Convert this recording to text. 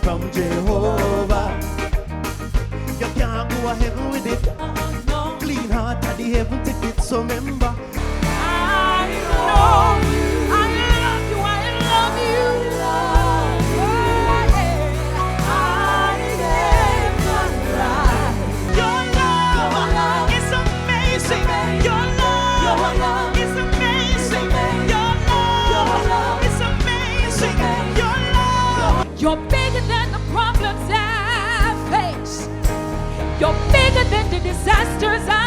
from Jehovah. You can't go to heaven with it. Clean heart at the heaven ticket, so remember. I know you. I love you. I love you. Oh, yeah. I never lie. Your love is amazing. Your love is amazing. Your love is amazing. Your love. You're bigger than the problems I face. You're bigger than the disasters I